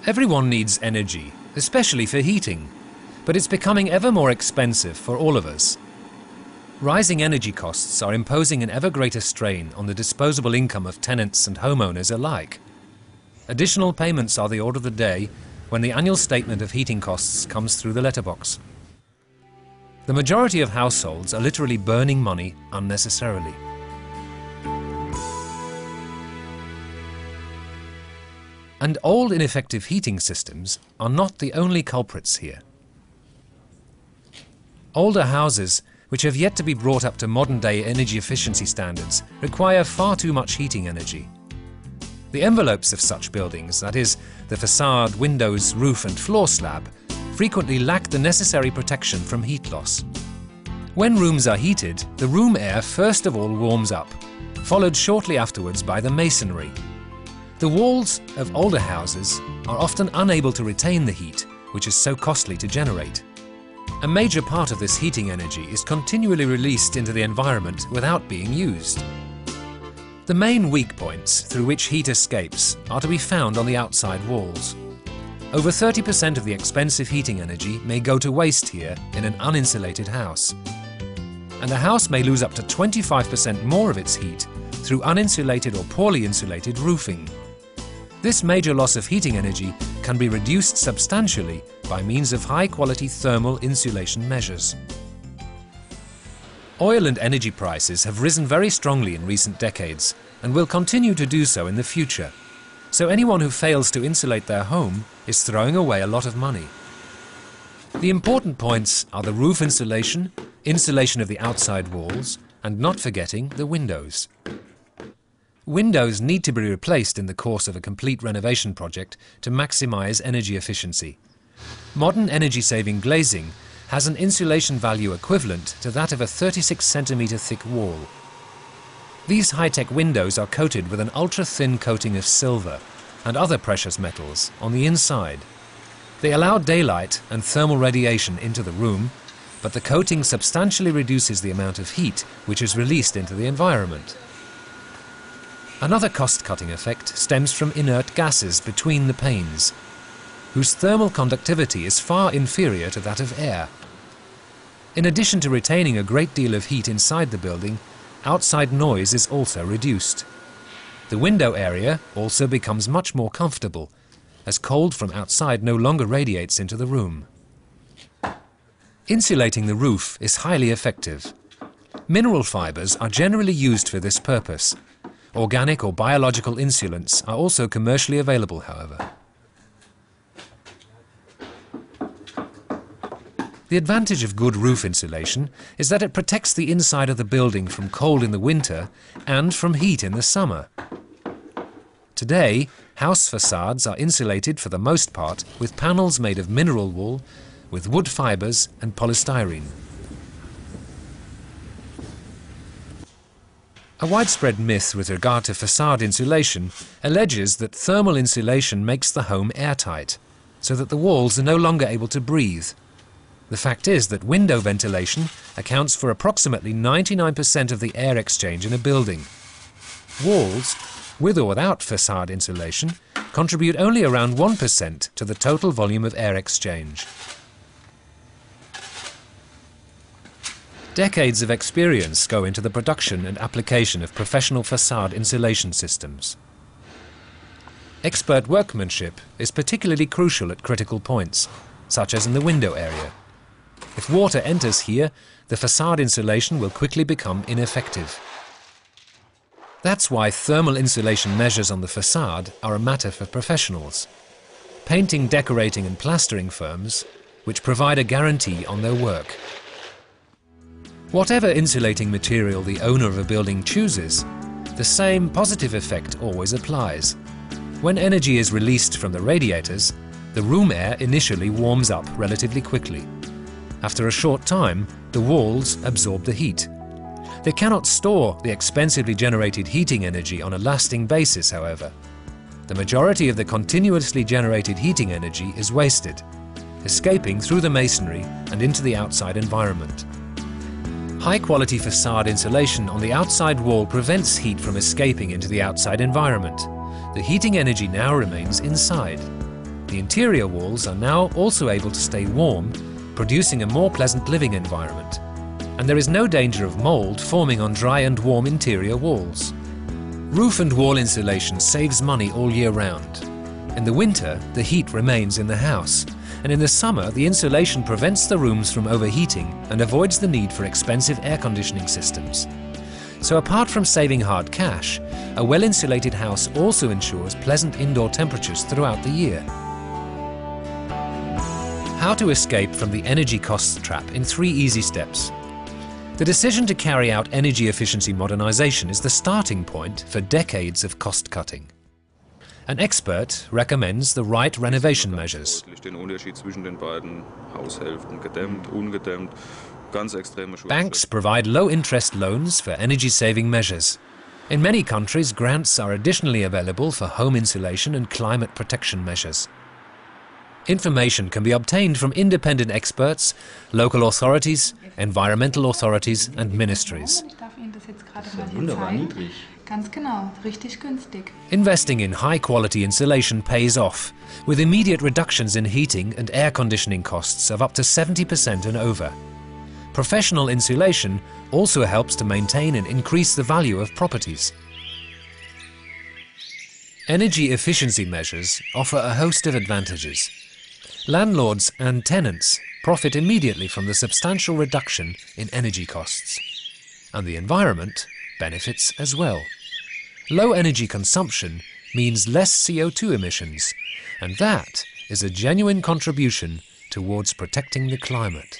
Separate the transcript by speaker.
Speaker 1: Everyone needs energy, especially for heating, but it's becoming ever more expensive for all of us. Rising energy costs are imposing an ever greater strain on the disposable income of tenants and homeowners alike. Additional payments are the order of the day when the annual statement of heating costs comes through the letterbox. The majority of households are literally burning money unnecessarily. And old ineffective heating systems are not the only culprits here. Older houses, which have yet to be brought up to modern-day energy efficiency standards, require far too much heating energy. The envelopes of such buildings, that is, the facade, windows, roof and floor slab, frequently lack the necessary protection from heat loss. When rooms are heated, the room air first of all warms up, followed shortly afterwards by the masonry. The walls of older houses are often unable to retain the heat, which is so costly to generate. A major part of this heating energy is continually released into the environment without being used. The main weak points through which heat escapes are to be found on the outside walls. Over 30% of the expensive heating energy may go to waste here in an uninsulated house. And a house may lose up to 25% more of its heat through uninsulated or poorly insulated roofing. This major loss of heating energy can be reduced substantially by means of high-quality thermal insulation measures. Oil and energy prices have risen very strongly in recent decades and will continue to do so in the future. So anyone who fails to insulate their home is throwing away a lot of money. The important points are the roof insulation, insulation of the outside walls, and not forgetting the windows. Windows need to be replaced in the course of a complete renovation project to maximize energy efficiency. Modern energy-saving glazing has an insulation value equivalent to that of a 36-centimeter thick wall. These high-tech windows are coated with an ultra-thin coating of silver and other precious metals on the inside. They allow daylight and thermal radiation into the room, but the coating substantially reduces the amount of heat which is released into the environment. Another cost-cutting effect stems from inert gases between the panes, whose thermal conductivity is far inferior to that of air. In addition to retaining a great deal of heat inside the building, outside noise is also reduced. The window area also becomes much more comfortable, as cold from outside no longer radiates into the room. Insulating the roof is highly effective. Mineral fibers are generally used for this purpose. Organic or biological insulants are also commercially available, however. The advantage of good roof insulation is that it protects the inside of the building from cold in the winter and from heat in the summer. Today, house facades are insulated for the most part with panels made of mineral wool, with wood fibers and polystyrene. A widespread myth with regard to facade insulation alleges that thermal insulation makes the home airtight, so that the walls are no longer able to breathe. The fact is that window ventilation accounts for approximately 99% of the air exchange in a building. Walls, with or without facade insulation, contribute only around 1% to the total volume of air exchange. Decades of experience go into the production and application of professional facade insulation systems. Expert workmanship is particularly crucial at critical points, such as in the window area. If water enters here, the facade insulation will quickly become ineffective. That's why thermal insulation measures on the facade are a matter for professionals. Painting, decorating and plastering firms, which provide a guarantee on their work. Whatever insulating material the owner of a building chooses, the same positive effect always applies. When energy is released from the radiators, the room air initially warms up relatively quickly. After a short time, the walls absorb the heat. They cannot store the expensively generated heating energy on a lasting basis, however. The majority of the continuously generated heating energy is wasted, escaping through the masonry and into the outside environment. High-quality facade insulation on the outside wall prevents heat from escaping into the outside environment. The heating energy now remains inside. The interior walls are now also able to stay warm, producing a more pleasant living environment. And there is no danger of mold forming on dry and warm interior walls. Roof and wall insulation saves money all year round. In the winter, the heat remains in the house, and in the summer, the insulation prevents the rooms from overheating and avoids the need for expensive air conditioning systems. So apart from saving hard cash, a well-insulated house also ensures pleasant indoor temperatures throughout the year. How to escape from the energy costs trap in 3 easy steps. The decision to carry out energy efficiency modernization is the starting point for decades of cost cutting. An expert recommends the right renovation measures. Banks provide low-interest loans for energy-saving measures. In many countries, grants are additionally available for home insulation and climate protection measures. Information can be obtained from independent experts, local authorities, environmental authorities and ministries. Investing in high-quality insulation pays off, with immediate reductions in heating and air conditioning costs of up to 70% and over. Professional insulation also helps to maintain and increase the value of properties. Energy efficiency measures offer a host of advantages. Landlords and tenants profit immediately from the substantial reduction in energy costs. And the environment benefits as well. Low energy consumption means less CO2 emissions, and that is a genuine contribution towards protecting the climate.